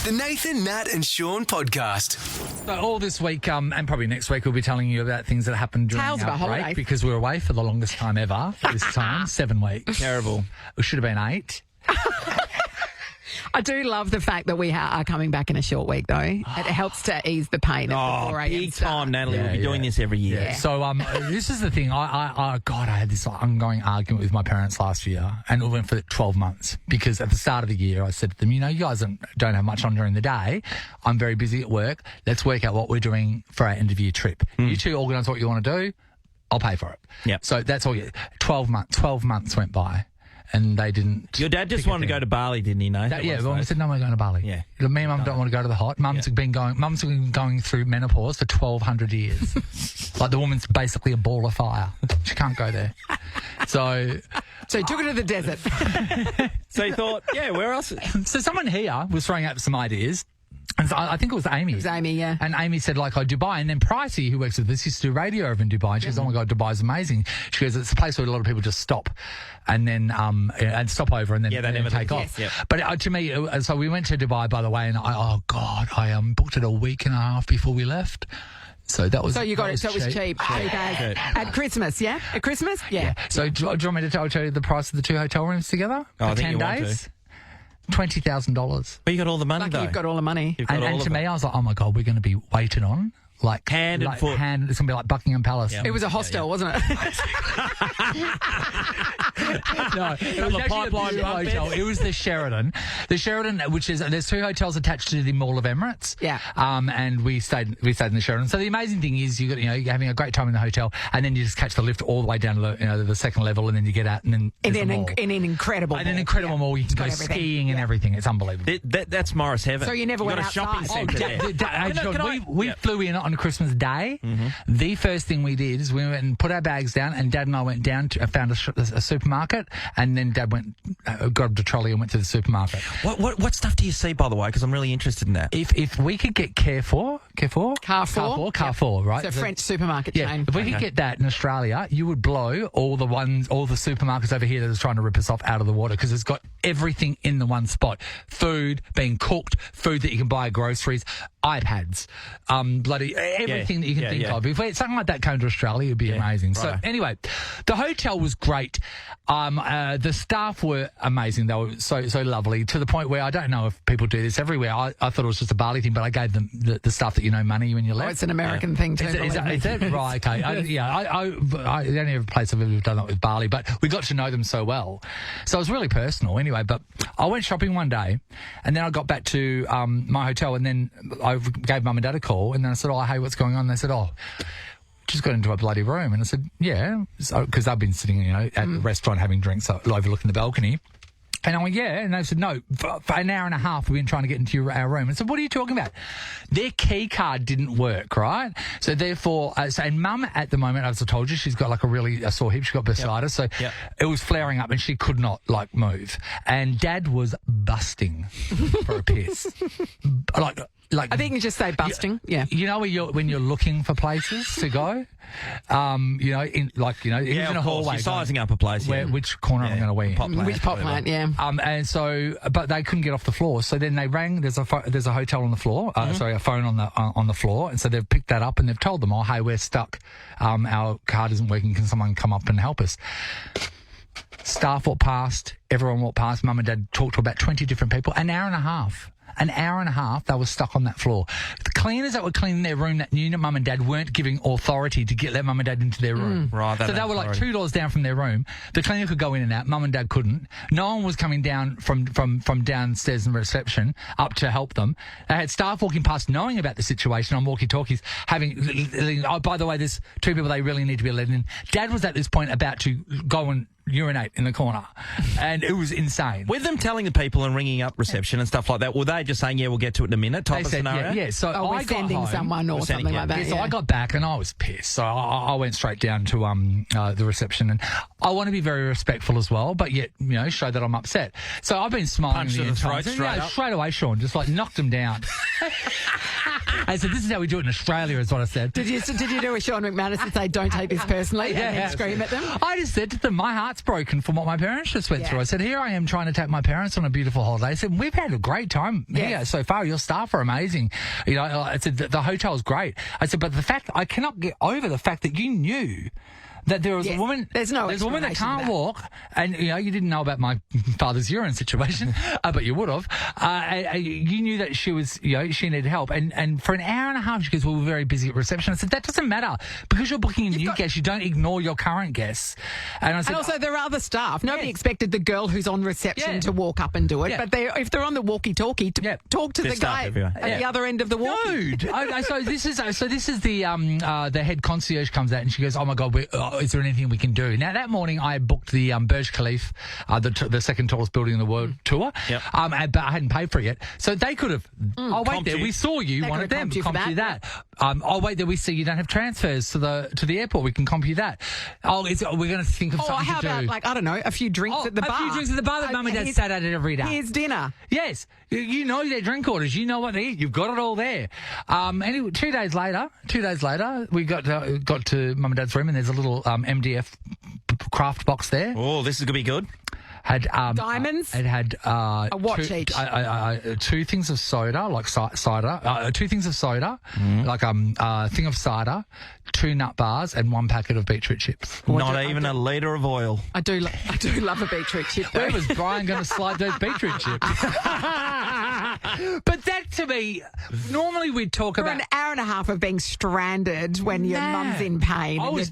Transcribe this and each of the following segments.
The Nathan, Nat and Shaun podcast. So all this week, and probably next week, we'll be telling you about things that happened during Tales our about break holidays. because we were away for the longest time ever at this time, 7 weeks. Terrible. It should have been 8. I do love the fact that we are coming back in a short week, though. It helps to ease the pain of the 4 a.m. Big start. time, Natalie. Yeah, we'll be doing this every year. Yeah. So this is the thing. I had this ongoing argument with my parents last year, and it went for 12 months because at the start of the year, I said to them, you guys don't have much on during the day. I'm very busy at work. Let's work out what we're doing for our end of year trip. You two organise what you want to do. I'll pay for it. Yep. So that's all. 12 months went by. And they didn't. Your dad just wanted to go to Bali, didn't he, Nathan? Well, I said, no, we're going to Bali. Yeah. Me and Mum don't want to go to the hot. Mum's been going through menopause for 1,200 years. Like the woman's basically a ball of fire. She can't go there. So he took it to the desert. So he thought, where else? So someone here was throwing out some ideas. And so I think it was Amy. It was Amy, yeah. And Amy said, Dubai. And then Pricey, who works with us, used to do radio over in Dubai. And she goes, oh, my God, Dubai's amazing. She goes, it's a place where a lot of people just stop and then and stop over and then, they never take leave. off. Yes. Yep. But to me, so we went to Dubai, by the way, and I booked it a week and a half before we left. So that was. So you got it. So it was cheap. At Christmas, yeah? At Christmas? Yeah. So do you want me to tell you the price of the 2 hotel rooms together for I think 10 you want days? to. $20,000. But you got all the money, Lucky though. you've got all the money. And to me, I was like, oh my God, we're going to be waited on. Like hand and foot. It's going to be like Buckingham Palace. Yeah. It was a hostel, wasn't it? No, it was actually a hotel. It was the Sheraton. The Sheraton, which is, there's 2 hotels attached to the Mall of Emirates. Yeah. And we stayed in the Sheraton. So the amazing thing is you're having a great time in the hotel, and then you just catch the lift all the way down to the second level, and then you get out, and then in an incredible mall. mall. An incredible mall. You can go everything. skiing and everything. It's unbelievable. That's Morris heaven. So you never went got a shopping outside. centre there. We flew in on Christmas Day. The first thing we did is we went and put our bags down, and Dad and I went down to found a supermarket, and then Dad went grabbed a trolley and went to the supermarket. What stuff do you see, by the way? Because I'm really interested in that. If we could get Carrefour, right? It's a French supermarket chain. If we could get that in Australia, you would blow all the supermarkets over here that is trying to rip us off out of the water, because it's got everything in the one spot. Food being cooked, food that you can buy, groceries, iPads, bloody everything that you can think of. If something like that came to Australia, it'd be amazing. Right. So anyway, the hotel was great. The staff were amazing. They were so lovely, to the point where I don't know if people do this everywhere. I thought it was just a Bali thing, but I gave them the staff that money when you left. Oh, it's an American thing too. Is that right? Okay. The only other place I've ever done that with Bali, but we got to know them so well. So it was really personal anyway. But I went shopping one day, and then I got back to my hotel, and then I gave Mum and Dad a call, and then I said, oh, hey, what's going on? And they said, oh, just got into a bloody room. And I said, yeah, because I've been sitting, at the restaurant having drinks overlooking the balcony. And I went, yeah. And they said, no, for an hour and a half we've been trying to get into our room. And I said, what are you talking about? Their key card didn't work, right? So therefore, and Mum at the moment, as I told you, she's got like a sore hip. She got bursitis. So it was flaring up and she could not move. And Dad was busting for a piss. Like I think you can just say busting. When you're looking for places to go, in a hallway, you're sizing up a place. Which corner am I going to wear? Which pot plant? Yeah. And so, but they couldn't get off the floor. So then they rang. There's a hotel on the floor. A phone on the floor. And so they've picked that up and they've told them, oh, hey, we're stuck. Our card isn't working. Can someone come up and help us? Staff walked past. Everyone walked past. Mum and Dad talked to about 20 different people. An hour and a half, they were stuck on that floor. The cleaners that were cleaning their room that knew that Mum and Dad weren't giving authority to let Mum and Dad into their room. Right. So they were like 2 doors down from their room. The cleaner could go in and out. Mum and Dad couldn't. No one was coming down from downstairs in the reception up to help them. They had staff walking past knowing about the situation on walkie-talkies, oh, by the way, there's 2 people they really need to be let in. Dad was at this point about to go and urinate in the corner, and it was insane. With them telling the people and ringing up reception and stuff like that, were they just saying, yeah, we'll get to it in a minute type of scenario? Yeah. So we're sending someone or something like that. Yeah, so I got back and I was pissed. So I went straight down to the reception, and I want to be very respectful as well, but yet, show that I'm upset. So I've been smiling Punch the to the entire throat straight up. straight away, Sean, just knocked him down. I said, this is how we do it in Australia, is what I said. Did you do a Sean McManus and say, don't take this personally, and then scream at them? I just said to them, my heart's broken from what my parents just went Yeah. through. I said, here I am trying to take my parents on a beautiful holiday. I said, we've had a great time here so far. Your staff are amazing. You know, I said, the hotel's great. I said, but the fact, I cannot get over the fact that you knew that there was a woman. There's a woman that can't walk, and you know you didn't know about my father's urine situation, but you would have. You knew that she was, you know, she needed help, and for an hour and a half, she goes, "We were very busy at reception." I said, "That doesn't matter because you're booking a new guest. You don't ignore your current guests." And I said, And also, there are other staff. Nobody expected the girl who's on reception to walk up and do it, but if they're on the walkie-talkie, talk to the guy at the other end of the walkie. Dude, so this is the head concierge comes out and she goes, "Oh my God, is there anything we can do?" Now that morning I booked the Burj Khalifa, the second tallest building in the world tour, but I hadn't paid for it yet, so they could have. Oh wait, there we saw you. One of them comped you that. Oh wait, there we see you don't have transfers to the airport. We can comp you that. Oh, we're going to think of something how to do. about, like, I don't know, a few drinks at the bar? A few drinks at the bar that Mum and Dad sat at it every day. Here's dinner. Yes, you know their drink orders. You know what they eat. You've got it all there. Anyway, 2 days later, we got to Mum and Dad's room, and there's a little MDF craft box there. Oh, this is going to be good. Had diamonds. It had a watch each. 2 things of soda, like cider. 2 things of soda, like a thing of cider, 2 nut bars, and 1 packet of beetroot chips. Not even a litre of oil. I do love a beetroot chip, though. Where was Brian going to slide those beetroot chips? But that, to me, normally we'd talk For about an hour and a half of being stranded when your mum's in pain. I was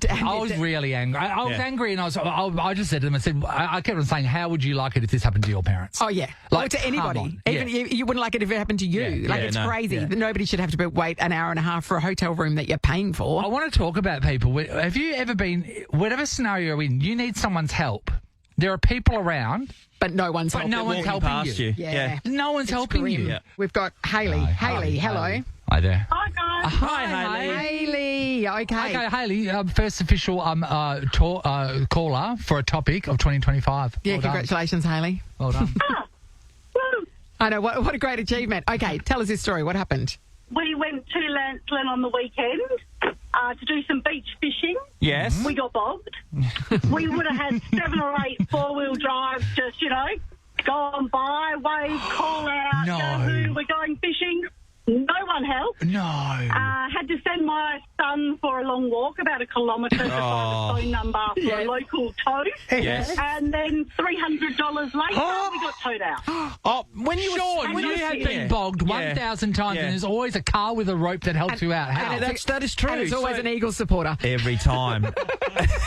really angry. I was angry, and I just said to them, I kept on saying, how would you like it if this happened to your parents? Oh, yeah. Like, or to anybody. Even you wouldn't like it if it happened to you. It's crazy. Yeah. Nobody should have to wait an hour and a half for a hotel room that you're paying for. I want to talk about people. Have you ever been, whatever scenario you're in, you need someone's help. There are people around, but no one's helping you. Yeah. No one's helping you. Yeah. We've got Hayley. Hayley, hello. Hi there. Hi, guys. Hi, Hayley. Okay, Hayley, first official caller for a topic of 2025. Yeah, Well done. congratulations, Hayley. Well done. I know, what a great achievement. Okay, tell us this story. What happened? We went to Lancelin on the weekend to do some beach fishing. Yes. We got bogged. We would have had 7 or 8 four-wheel drives just, gone by, wave, call out, No. Yahoo, we're going fishing. No one helped. No. Had to send my son for a long walk, about 1 kilometre, to find a phone number for a local tow. Yes. And then $300 later, we got towed out. Oh, when you Sean, were, you have been bogged 1,000 times, and there's always a car with a rope that helps you out. How? And that is true. And it's always an Eagles supporter. Every time.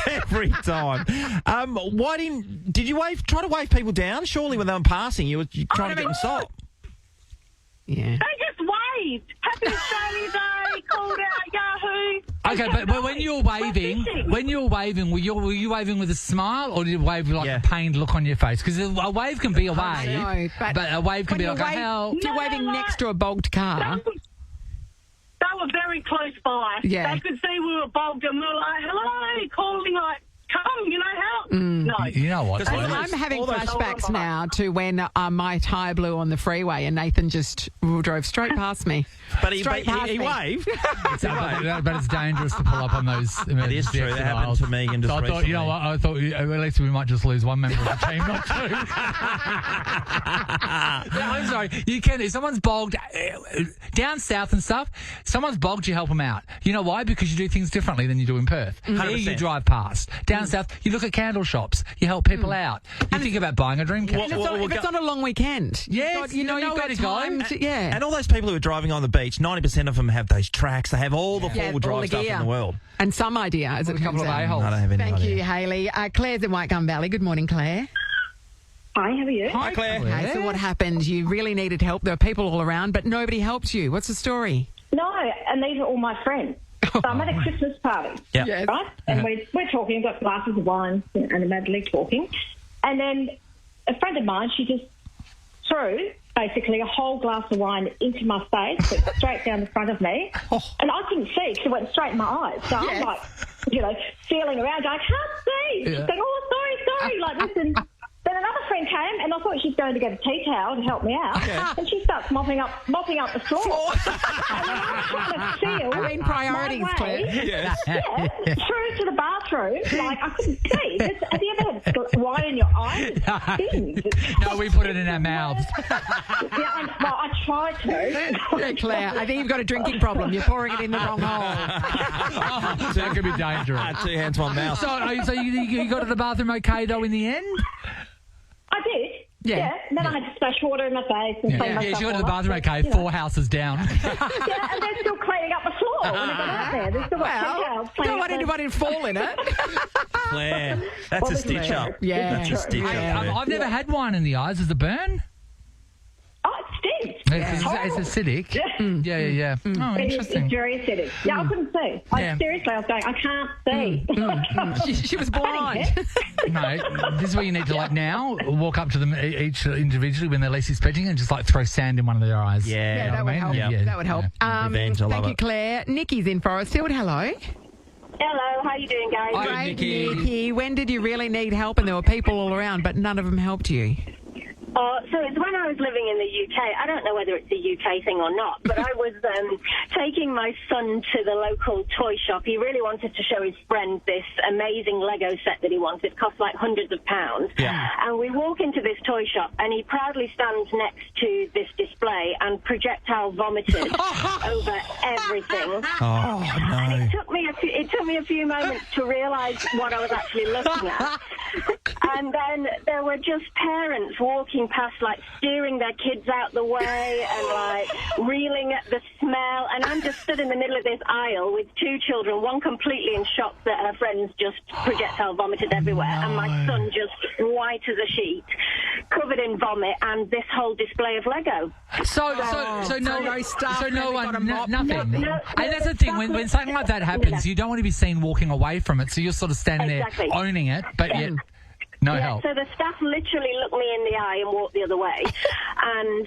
Every time. Why did you try to wave people down? Surely when they were passing, you were trying to get them stopped. Yeah. They just waved. Happy Australia Day, called out Yahoo. Okay, but when you were waving, were you waving with a smile, or did you wave with a pained look on your face? Because a wave can be a wave, know, but a wave can be like a help. If you're waving next to a bogged car. They were very close by. Yeah. They could see we were bogged, and we were like, hello, calling like, come, help. No. You know what? I'm having flashbacks now to when my tyre blew on the freeway and Nathan just drove straight past me. But he waved. But it's dangerous to pull up on those. It is true. That happened to me. So I thought, you know what? I thought at least we might just lose one member of the team, not 2. No, I'm sorry. You can. If someone's bogged down south and stuff, someone's bogged, you help them out. You know why? Because you do things differently than you do in Perth. Here you drive past. Down south, you look at candle shops. You help people out. You think about buying a dream catcher. If it's on a long weekend. Yes, you've got time to, yeah. And all those people who are driving on the beach, 90% of them have those tracks. They have all the four-wheel drive stuff in the world. And some idea, as it a couple turns of out. a-holes. I don't have any Thank idea. you, Hayley. Claire's in Whitegum Valley. Good morning, Claire. Hi, how are you? Hi, Claire. Okay, so what happened? You really needed help. There were people all around, but nobody helped you. What's the story? No, and these are all my friends. So I'm at a Christmas party, Yeah. Yes. right? And we're talking, we've got glasses of wine and animatedly talking. And then a friend of mine, she just threw basically a whole glass of wine into my face, went straight down the front of me. And I couldn't see because it went straight in my eyes. So I'm like, feeling around going, I can't see. She's going, oh, sorry. Like, listen, Then another friend came, and I thought she's going to get a tea towel to help me out. Yeah. And she starts mopping up the floor. And then I tried to feel I mean, priorities, my way, Claire. Yes. through to the bathroom. Like, I couldn't see. Have you ever had wine in your eyes? It stings. No, we put it in our mouths. I tried to. Yeah, Claire, I think you've got a drinking problem. You're pouring it in the wrong hole. So that could be dangerous. 2 hands, 1 mouth. So you got to the bathroom okay, though, in the end? I did. Yeah. And then I had to splash water in my face and clean myself Yeah, she got to the off. bathroom okay, You know. 4 houses down. Yeah, and they're still cleaning up the floor when I got out there. There's still got tea towels Don't cleaning want up anybody to fall in it. Claire, that's a stitch up. Yeah. That's a stitch up. there. I've never had wine in the eyes. Does it burn? Oh, it stinks. It's acidic. Yeah. Oh, It is, interesting. it's very acidic. Yeah, I couldn't see. Seriously, I was going, I can't see. She was blind. No, this is where you need to, like, now walk up to them each individually when they're least expecting and just, like, throw sand in one of their eyes. Yeah. That would help. Yeah. That would help. Revenge, I love Thank you, it. Claire. Nikki's in Forestfield. Hello. Hello, how you doing, guys? Good, Great, Nikki. Nikki. When did you really need help and there were people all around, but none of them helped you? So it's when I was living in the UK. I don't know whether it's a UK thing or not, but I was taking my son to the local toy shop. He really wanted to show his friend this amazing Lego set that he wanted. It cost like hundreds of pounds. Yeah. And we walk into this toy shop, and he proudly stands next to this display and projectile vomited over everything. Oh, And no. it took me a few moments to realise what I was actually looking at. And then there were just parents walking past, like, steering their kids out the way and, like, reeling at the smell. And I'm just stood in the middle of this aisle with 2 children, one completely in shock that her friends just projectile vomited everywhere, and my son just white as a sheet, covered in vomit, and this whole display of Lego. So no stuff, so no really got a one, mop. nothing. No, And that's the thing, when something like that happens, you don't want to be seen walking away from it, so you're sort of standing Exactly. there owning it, but yet no help. So the staff literally looked me in the eye and walked the other way. And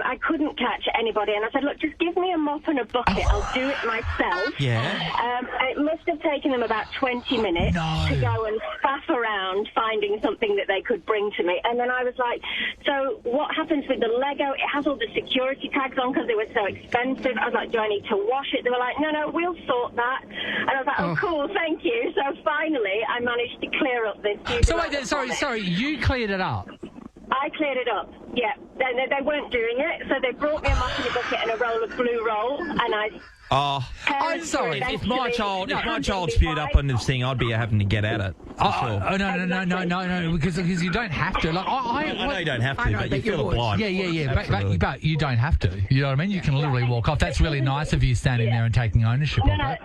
I couldn't catch anybody. And I said, look, just give me a mop and a bucket. I'll do it myself. Yeah. It must have taken them about 20 minutes to go and faff around finding something that they could bring to me. And then I was like, so what happens with the Lego? It has all the security tags on because they were so expensive. I was like, do I need to wash it? They were like, no, we'll sort that. And I was like, oh, cool, thank you. So finally, I managed to clear up this. So wait, sorry, you cleared it up. I cleared it up. Yeah, they weren't doing it, so they brought me a mop and a bucket and a roll of blue roll, and I. Oh, I'm sorry. if my child spewed up on this thing, I'd be having to get at it. For sure. Oh no, because you don't have to. Like I know you don't have to, but you feel obliged. Yeah. But you don't have to. You know what I mean? You can literally walk off. That's really nice of you standing there and taking ownership of it.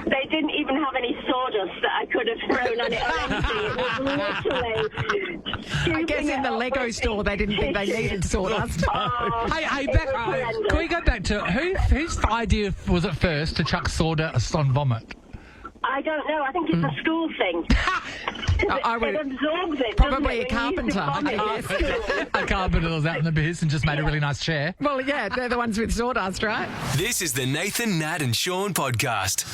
They didn't even have any sawdust that I could have thrown on it or anything. It was literally. I guess in the Lego store they didn't think they needed sawdust. Hey, can we go back to whose idea was it first to chuck sawdust on vomit? I don't know. I think it's a school thing. It absorbs it. Probably a doesn't it, when you use the carpenter. vomit? A carpenter was out in the biz and just made a really nice chair. Well, yeah, they're the ones with sawdust, right? This is the Nathan, Nat and Shaun podcast.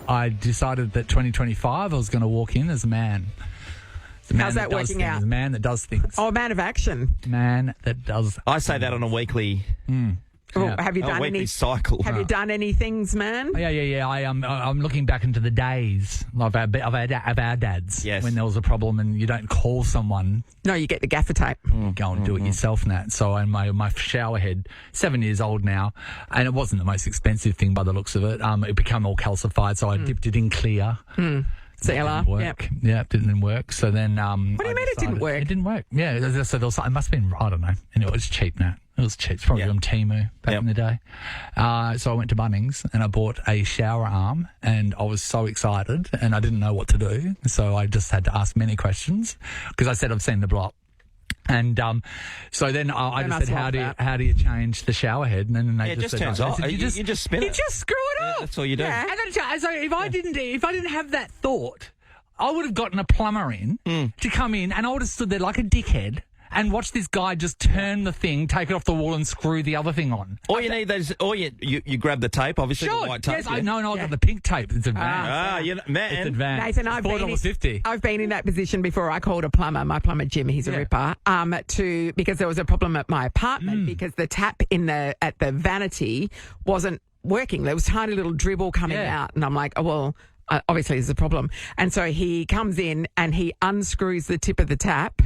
I decided that 2025 I was going to walk in as a man. How's that working out? A man that does things. Oh, a man of action. Man that does. I say that on a weekly. Well, have you done weekly any cycle. Have you done any things, man? Yeah. I'm looking back into the days of our dads. Yes. When there was a problem and you don't call someone. No, you get the gaffer tape. Go and do it yourself, Nat. So my shower head, 7 years old now, and it wasn't the most expensive thing by the looks of it. It became all calcified, so I dipped it in clear. CLR. Didn't work. Yeah, it didn't work. So then, what do you mean it didn't work? It didn't work. Yeah, so there was, it must have been, I don't know. And it was cheap, Nat. It was cheap. It's probably on Temu back in the day. So I went to Bunnings and I bought a shower arm, and I was so excited and I didn't know what to do. So I just had to ask many questions because I said I've seen the block. And so then I just said, how do you change the shower head? And then they just said, turns off. You just spin it. You just screw it off. That's all you do. Yeah. And then, so if I didn't have that thought, I would have gotten a plumber in to come in, and I would have stood there like a dickhead and watch this guy just turn the thing, take it off the wall, and screw the other thing on. All you need is, you grab the tape, obviously, the white tape. Yes, I got the pink tape. It's advanced. Man. It's advanced. Nathan, I've been in that position before. I called a plumber, my plumber Jim, he's a ripper, because there was a problem at my apartment because the tap at the vanity wasn't working. There was tiny little dribble coming out, and I'm like, oh, well, obviously there's a problem. And so he comes in and he unscrews the tip of the tap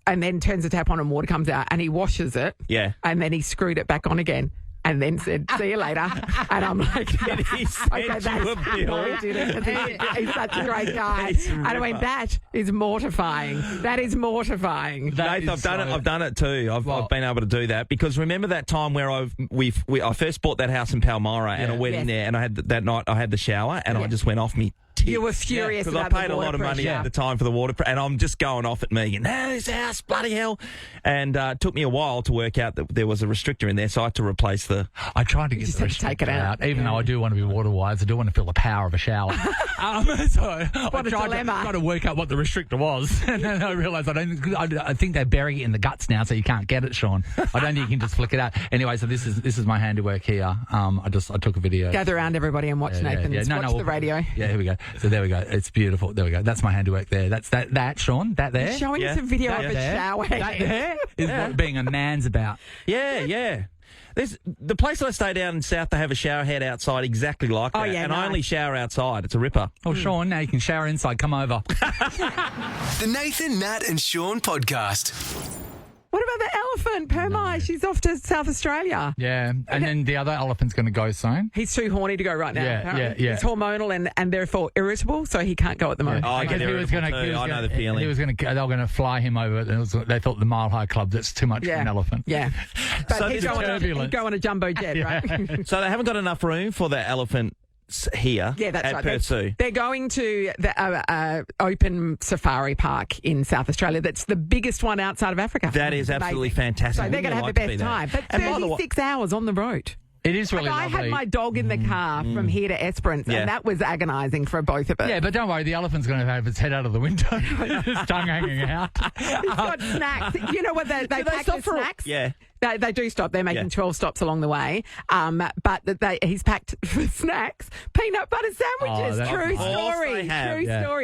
and then turns the tap on and water comes out and he washes it. Yeah. And then he screwed it back on again. And then said, see you later. And I'm like, Did he send you a bill? No, he didn't. He's such a great guy. And I mean, that is mortifying. That is mortifying. Nathan, I've done it too. I've been able to do that because remember that time where I first bought that house in Palmyra and I went in there and I had that night I had the shower and I just went off me. You were furious because I paid a lot of money at the time for the water, and I'm just going off at Megan. No, this house, bloody hell! And it took me a while to work out that there was a restrictor in there, so I had to replace the. I tried to get the restrictor out, even though I do want to be water wise. I do want to feel the power of a shower. So I tried to work out what the restrictor was, and then I realised I think they bury it in the guts now, so you can't get it, Sean. I don't think you can just flick it out. Anyway, so this is my handiwork here. I took a video. Gather around, everybody, and watch Nathan. Watch the radio. Yeah, here we go. So there we go. It's beautiful. There we go. That's my handiwork there. That's that Sean. That there. You're showing us a video of a shower. That there is what being a man's about. Yeah. There's the place I stay down in South. They have a shower head outside exactly like that. And I only shower outside. It's a ripper. Oh, Sean, now you can shower inside. Come over. The Nathan, Nat and Shaun podcast. What about the elephant, Permai? She's off to South Australia. Yeah, and then the other elephant's going to go soon. He's too horny to go right now. Yeah. He's hormonal and therefore irritable, so he can't go at the moment. I get irritable too. I know the feeling. They were going to fly him over. They thought the Mile High Club, that's too much for an elephant. Yeah. But So he'd go on a jumbo jet, right? So they haven't got enough room for the elephant here at Perth Zoo. They're going to the open safari park in South Australia. That's the biggest one outside of Africa. That is absolutely fantastic. So they're going to have the best time. But 36 hours on the road. It is really lovely. I had my dog in the car from here to Esperance, and that was agonising for both of us. Yeah, but don't worry, the elephant's going to have its head out of the window, its tongue hanging out. It's got snacks. You know what they pack the snacks? Yeah. They do stop. They're making 12 stops along the way. But he's packed for snacks, peanut butter sandwiches. True story.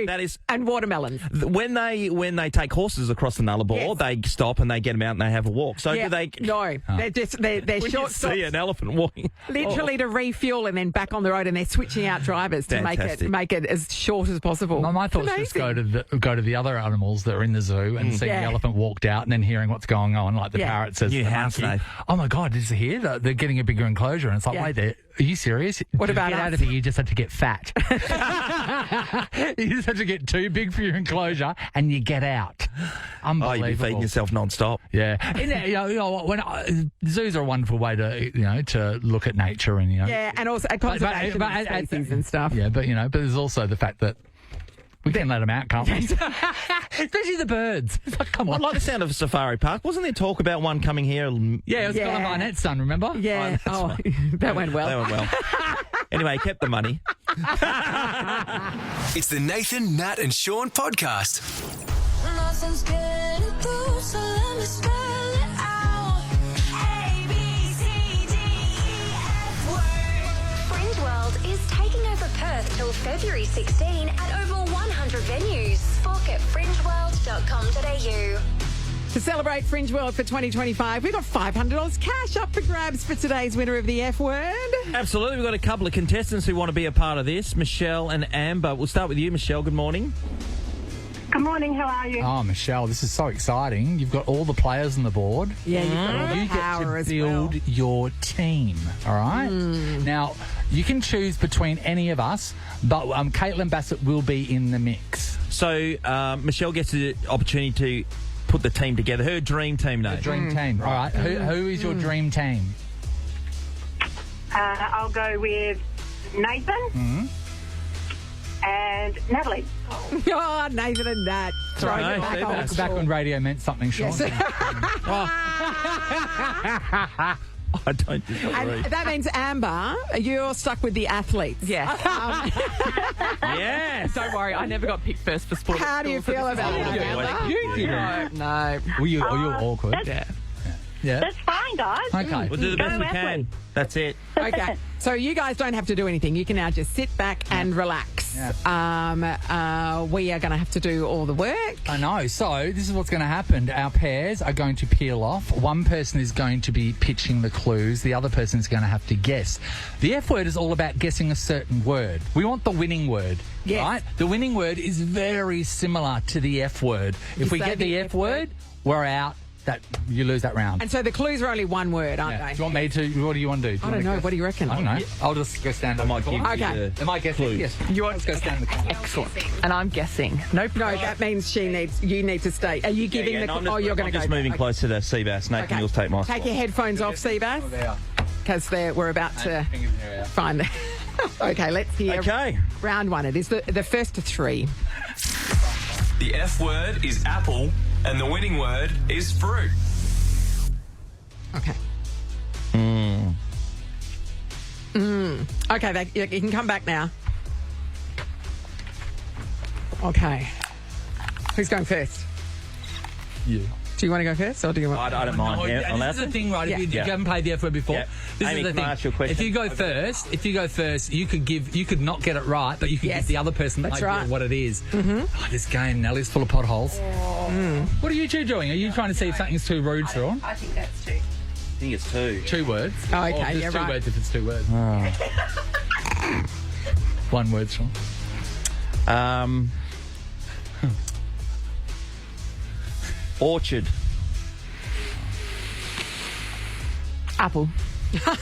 That is, and watermelons. When they take horses across the Nullarbor, they stop and they get them out and they have a walk. So do they? No, they're short stops. See an elephant walking, literally to refuel and then back on the road, and they're switching out drivers to make it as short as possible. My thoughts just go to the other animals that are in the zoo and seeing the elephant walked out and then hearing what's going on, like the parrot says. Oh my God, did you hear? They're getting a bigger enclosure. And it's like, wait, are you serious? What about get out of here? You just have to get fat. You just have to get too big for your enclosure and you get out. Unbelievable. Oh, you'd be feeding yourself non-stop. Yeah. Zoos are a wonderful way to look at nature and and also conservation of species and stuff. Yeah, but there's also the fact that we can let them out, can't we? Especially the birds. It's like, come on. I like the sound of a safari park. Wasn't there talk about one coming here? Yeah, it was Colin Barnett's son, remember? Yeah. That went well. That went well. Anyway, kept the money. It's the Nathan, Nat and Shaun podcast. Nothing's getting through, so let me spell it out. A, B, C, D, E, F, word. Fringe World is taking over Perth till February 16 at over 100 venues. Book at fringeworld.com.au. To celebrate Fringe World for 2025, we've got $500 cash up for grabs for today's winner of the F word. Absolutely. We've got a couple of contestants who want to be a part of this, Michelle and Amber. We'll start with you, Michelle. Good morning. Good morning, how are you? Oh, Michelle, this is so exciting. You've got all the players on the board. Yeah, you've got all the You power get to build your team, all right? Now, you can choose between any of us, but Caitlin Bassett will be in the mix. So Michelle gets the opportunity to put the team together, her dream team, The dream team, all right? Who is your dream team? I'll go with Nathan and Natalie. Oh, Nathan and Nat. Back when radio meant something, Sean. Yes. I don't disagree. And that means, Amber, you're stuck with the athletes. Yes. Yes. Don't worry, I never got picked first for sport. How do you feel about that, Amber? You didn't. No. Were you awkward? Yeah. Yeah. That's fine, guys. Okay. We'll do the best we Go can. athlete. That's it. Okay, so you guys don't have to do anything. You can now just sit back and relax. We are going to have to do all the work. I know. So this is what's going to happen. Our pairs are going to peel off. One person is going to be pitching the clues. The other person is going to have to guess. The F word is all about guessing a certain word. We want the winning word. Yes. Right? The winning word is very similar to the F word. If we say get the F word, we're out. That you lose that round. And so the clues are only one word, aren't Yeah. they? Do you want me to? What do you want to do? I don't know. What do you reckon? I don't know. I'll just go stand up. I might give you Okay. the Am I guessing? clues. Yes. You want to go stand in the corner. Excellent. And I'm guessing. Nope. No, that means you need to stay. Are you giving the? no, I'm just, you're going I'm to go. just moving Okay. close to the Seabass. Nathan, you'll take my spot. Take your headphones off, Seabass, There. because we're about to Fingers in your ear. find the. Okay, let's hear Okay. round one. It is the first of three. The F word is apple, and the winning word is fruit. Okay. Okay, you can come back now. Okay. Who's going first? You. Do you want to go first, or do you want? I don't mind. No, Yeah, and on this is that. the thing, right? Yeah. If you haven't played the F word before, Yeah. this Amy, is the can thing. I ask you a question? If you go first, you could not get it right, but you could Yes. give the other person That's idea right. of what it is. Oh, this game, Nellie's full of potholes. What are you two doing? Are you trying to see if something's too rude, Sean? I think that's two. I think it's two. 2 words. Oh, okay, Or if yeah, it's 2 right. words if it's 2 words. 1 word, Sean. Orchard. Apple. Wasn't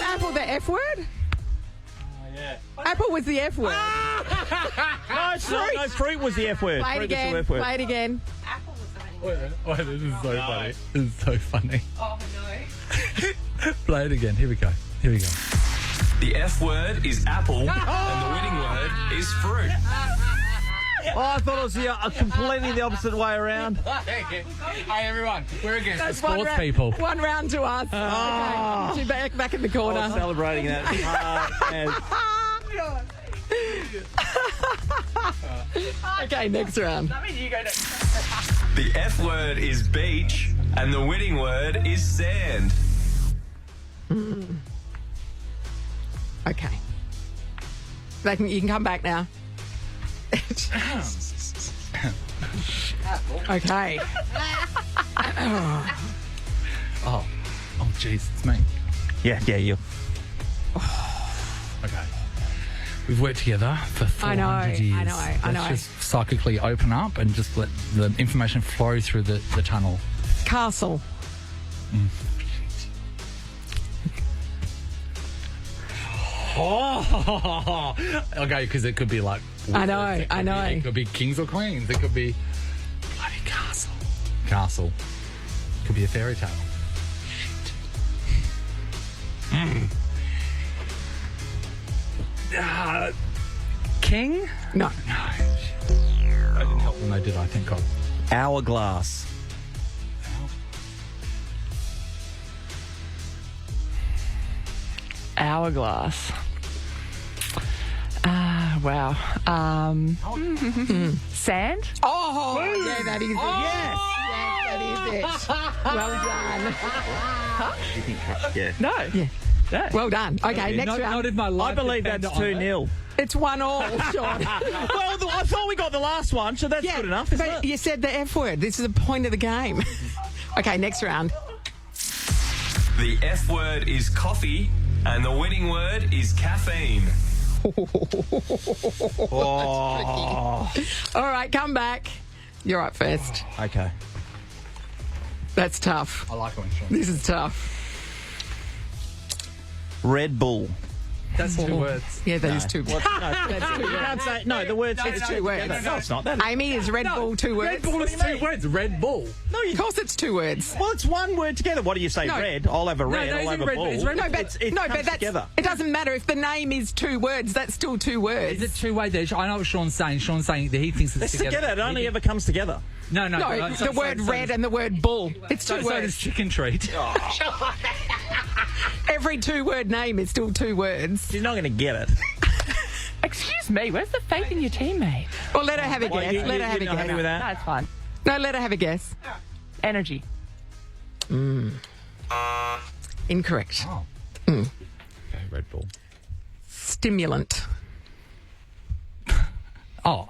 apple the F word? Apple was the F word. No, it's not. No, fruit was the F word. Play it Fruit was the again. F word. Play it again. Oh, this is so funny. This is so funny. Oh, no. Play it again. Here we go. The F word is apple, and the winning word is fruit. Oh, I thought it was completely the opposite way around. Hey, everyone. We're against That's the sports people. One round to us. Okay. She's back in the corner. I was celebrating that. Okay, next round. The F word is beach, and the winning word is sand. Okay. You can come back now. Okay. Oh, jeez, it's me. Yeah, you. Okay. We've worked together for 400 years. I know. Let's just psychically open up and just let the information flow through the tunnel. Castle. Oh, okay, because it could be like. I know. It could be kings or queens. It could be bloody castle. Castle. Could be a fairy tale. Shit. King? No. I didn't help them, though, did I? Thank God. Hourglass. Hourglass. Wow. Sand? Oh, yeah, that is it. Yes, that is it. Well done. You think? Yeah. No. Yeah. No. Well done. Okay, next Not round. if my life I believe that's depended on it. 2-0. It's 1-1, Sean. Well, I thought we got the last one, so that's good enough, isn't but it? you said the F word. This is the point of the game. Okay, next round. The F word is coffee, and the winning word is caffeine. All right, come back. You're up first. Okay. That's tough. I like it when Sean. This is tough. Red Bull. That's 2 words. Yeah, that is 2 words. That's 2 words. No, the word says 2 words. No, it's not. That Amy, is Red Bull 2 words? Red Bull is 2 words. Red Bull. No, Of course it's 2 words. Well, it's 1 word together. What do you say? No. Red. I'll have a red. no, I'll it's have a red, ball. it's red. No, but it no, comes but that's together. it doesn't matter if the name is 2 words. That's still 2 words. Is it 2 way there? I know what Sean's saying. Sean's saying that he thinks it's It's together. It only ever comes together. No. No, the word red and the word bull. It's 2 So does words. chicken treat. Every 2-word name is still 2 words. She's not going to get it. Excuse me, where's the faith in your teammate? Well, let her have a Well, guess. Let her have a you're not happy with guess. that? That's fine. No, let her have a guess. Energy. Incorrect. Oh. Okay, Red Bull. Stimulant. Oh,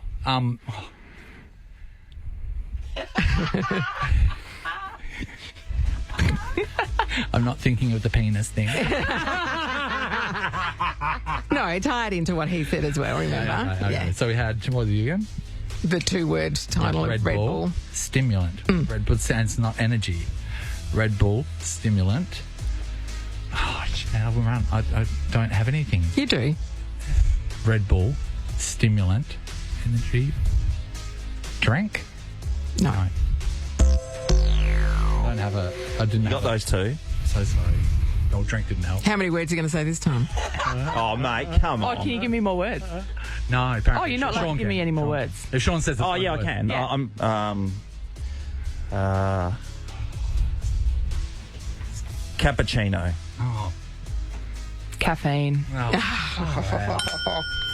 I'm not thinking of the penis thing. No, tied into what he said as well, remember? Okay. Yeah. So we had, what was it again? The 2-word title of Red Bull. Stimulant. Red Bull stands not energy. Red Bull, stimulant. Oh, I don't have anything. You do. Red Bull, stimulant, energy, drink. No. I don't have a. I didn't You have got those 2. So sorry. No, drink didn't help. How many words are you going to say this time? Oh, mate, come Oh, on. can you give me more words? No, apparently. Oh, you're not allowed to give me any more words. If Sean says, it's Oh, one yeah, I word. can. Yeah. Cappuccino. Oh, Caffeine.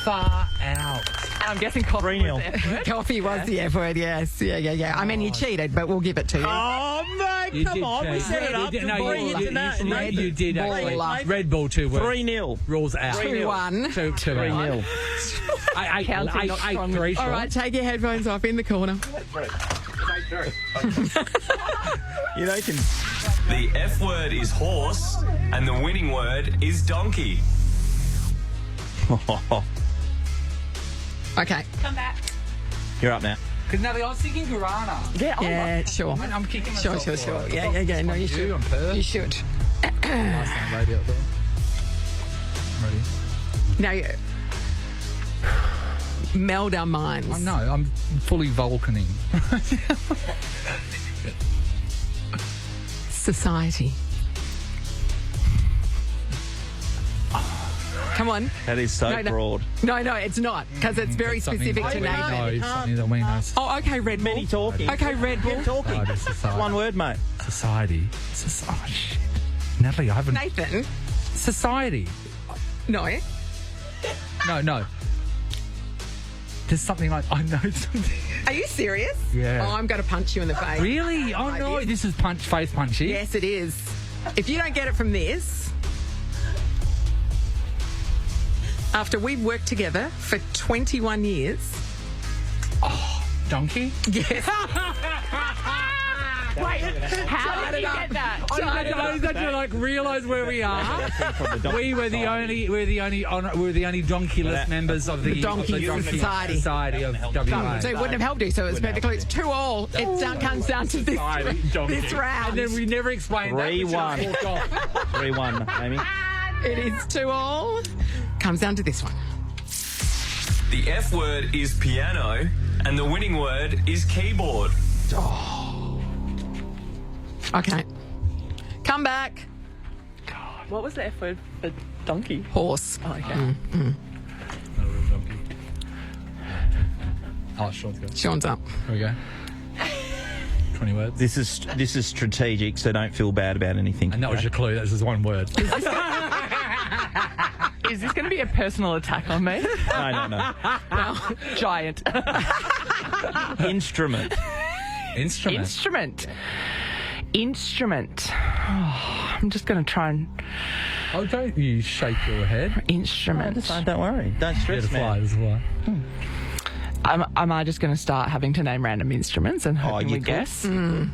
far out. I'm guessing coffee 3-0. was the F word. Coffee was the F word, yes. Yeah. I mean, you cheated, but we'll give it to you. Oh, mate, You come did on. We cheat. set it You up did- to no, bring you- it you- to that. you- Nathan. You did actually. Baller. Red Bull 2 words. 3-0. Rules out. 2-1. 2-1. 3-0. Counting not strong. 3 All right, take your headphones off in the corner. You know, you can... The F word is horse, and the winning word is donkey. Okay. Come back. You're up now. Because Natalie, I was thinking Guarana. Yeah, sure. I'm kicking Sure. myself for it. Yeah. No, you should. I'm Perth. You should. Last night, lady up there. I'm ready. Now, meld our minds. Oh, no, I'm fully Vulcaning. Society. Come on. That is so No. broad. No, it's not, because it's very specific to Nathan. Nathan. No, it's something that we know. Oh, okay, Red Bull. Many talking. Okay, Red Bull. Keep talking. Oh, society. One word, mate. Society. Oh, shit. Natalie, I haven't... Nathan. Society. No. No. There's something like... I know something. Are you serious? Yeah. Oh, I'm going to punch you in the face. Really? Oh, no. This is face punchy. Yes, it is. If you don't get it from this, after we've worked together for 21 years. Donkey? Yes. Wait, how did you get that? I don't like realise where we are. We were the only donkeyless members of the Donkey Society. of WA. So it wouldn't have helped you, so it was perfectly. It's 2-2. It comes down to this round. And then we never explained 3-1. that. 3-1, Amy. It is 2-2. Comes down to this one. The F word is piano, and the winning word is keyboard. Okay. Come back. What was the F word for donkey? Horse. Oh, okay. Oh, Sean's good. Sean's up. Here we go. 20 words. This is strategic, so don't feel bad about anything. And that was your clue. That was just one word. Is this going to be a personal attack on me? No. Giant. Instrument. Instrument. Instrument. Oh, I'm just going to try and... Oh, don't you shake your head. Instrument. Don't worry. Don't stress, man. As well. Am I just going to start having to name random instruments and hoping you we could. guess? I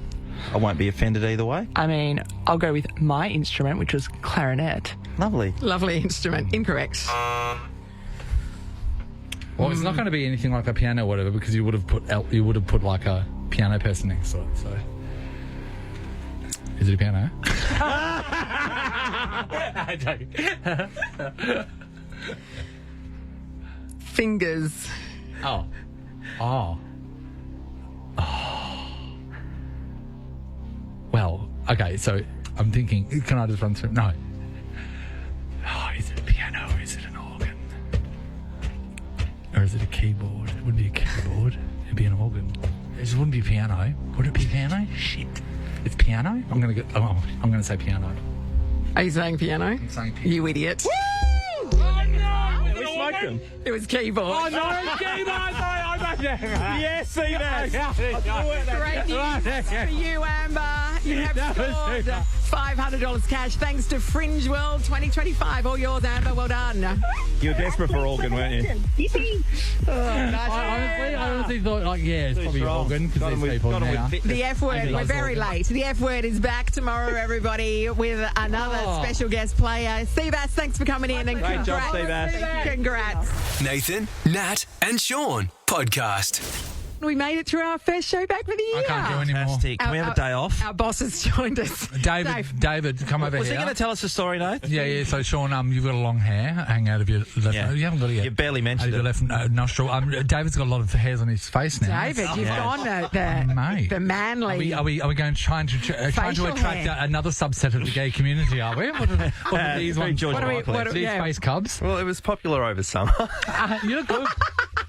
won't be offended either way. I mean, I'll go with my instrument, which was clarinet. Lovely. Lovely instrument. Incorrect. Well, it's not going to be anything like a piano or whatever because you would have put like a piano person next to it. So, is it a piano? Fingers. Oh. Well, okay, so I'm thinking, can I just run through? No. Oh, is it a piano or is it an organ? Or is it a keyboard? It wouldn't be a keyboard. It'd be an organ. It wouldn't be piano. Would it be piano? Shit. It's piano? I'm gonna say piano. Are you saying piano? I'm saying piano. You idiot. We smoked them. It was keyboard. Oh, no, keyboard! Yes, see that. Great news for you, Amber. You have scored $500 cash thanks to Fringe World 2025. All yours, Amber. Well done. You were desperate for organ, weren't you? I honestly thought, it's probably an organ because there's people now. The F word, we're very late. The F word is back tomorrow, everybody, with another special guest player. Seabass, thanks for coming in. And Great job, congrats. Seabass. Congrats. Nathan, Nat, and Shaun podcast. We made it through our first show back for the year. I can't do any more. Fantastic. Can we have a day off? Our boss has joined us. David, come over Was here. he going to tell us a story, Nate? Yeah. So, Shaun, you've got a long hair hanging out of your left. Yeah. You haven't got it yet. You barely mentioned out of your left nostril. David's got a lot of hairs on his face now. David, you've gone Mate. the manly. Are we going trying to attract hair. another subset of the gay community? Are we? What are these very ones? George Michael. These face cubs. Well, it was popular over summer. You look good.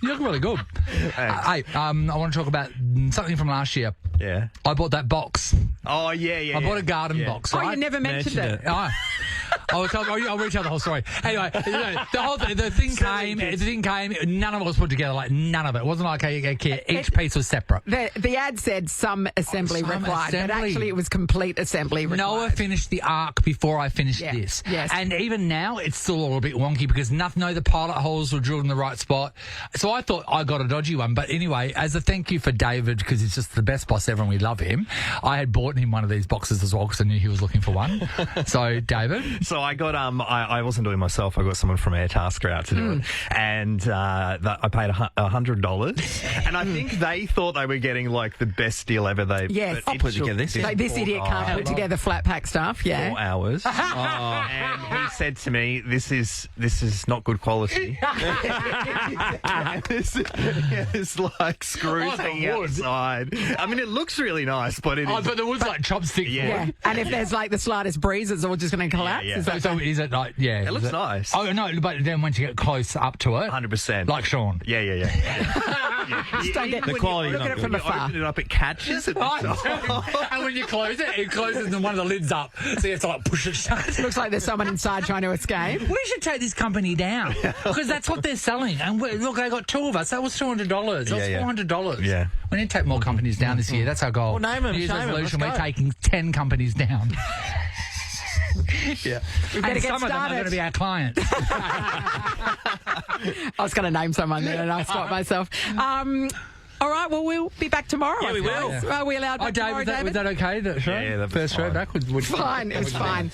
You look really good. Hey, I want to talk about something from last year. Yeah. I bought that box. Oh, yeah. I bought a garden box. Oh, Right? you never mentioned it. I'll retell the whole story. Anyway, the thing came. None of it was put together. Like none of it. It wasn't like each piece was separate. The ad said some assembly required, but assembly. actually it was complete assembly required. Noah finished the arc before I finished this. Yes. And even now, it's still a little bit wonky because the pilot holes were drilled in the right spot. So I thought I got a dodgy one. But anyway, as a thank you for David, because he's just the best boss ever and we love him, I had bought him one of these boxes as well because I knew he was looking for one. So, David? So I got, I wasn't doing it myself. I got someone from Airtasker out to do it. And I paid $100. And I think they thought they were getting like the best deal ever. Yes. But it Put together this. Like this idiot can't put together flat pack stuff, yeah. 4 hours. And he said to me, this is not good quality. There's like screws hanging outside. I mean, it looks really nice, but it is. But there was like chopstick. Yeah. And if there's like the slightest breeze, it's all just going to collapse. Yeah. Is that So is it like, It looks nice. Oh, no, but then once you get close up to it. 100%. Like Shaun. Yeah. just don't get The quality look is at not it from good. afar. Open it up, it catches it. And when you close it closes and one of the lids up. So you have to like push it shut. Looks like there's someone inside trying to escape. We should take this company down because that's what they're selling. And look, they got 2 of us. That was $200. That was $400. Yeah. We need to take more companies down this year. That's our goal. Well, name 'em, New Year's shame 'em, resolution. let's We're go. taking 10 companies down. Yeah. We better And get some of them are started. going to be our clients. I was going to name someone then and I stopped myself. All right, well, we'll be back tomorrow. Yeah, we will. Are we allowed back tomorrow, David, was that okay? That show? Yeah, that was First show fine. back? Would Fine, it was fine.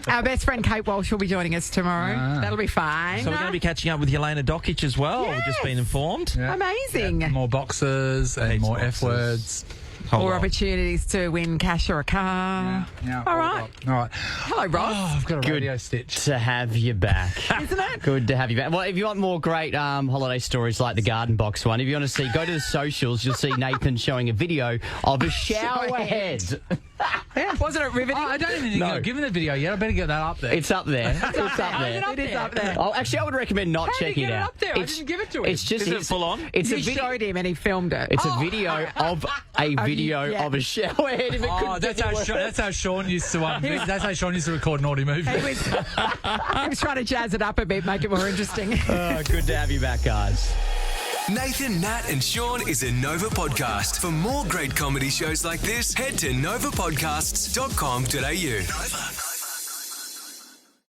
Our best friend Kate Walsh will be joining us tomorrow. That'll be fine. So we're going to be catching up with Yelena Dokic as well. We've just been informed. Yeah. Amazing. More boxes and Heaps more of F boxes. words. More opportunities to win cash or a car. Yeah, All right. All right. Hello, Ross. Oh, I've got a radio stitch. To have you back. Isn't it? Good to have you back. Well, if you want more great holiday stories like the garden box one, if you want to see, go to the socials. You'll see Nathan showing a video of a shower head. Wasn't it riveting? I don't even think I've given the video yet. I better get that up there. It's up there. It's up there. It is up there. Oh, actually, I would recommend not How did checking you get it it out. up there? I didn't give it to him. It's just Is it full on? It's You a video. showed him and he filmed it. It's a video of a video yeah. of a shower head. If it Oh, couldn't be worse. that's how Shaun used to. That's how Shaun used to record naughty movies. He was trying to jazz it up a bit, make it more interesting. Oh, good to have you back, guys. Nathan, Nat, and Shaun is a Nova podcast. For more great comedy shows like this, head to novapodcasts.com.au. Nova.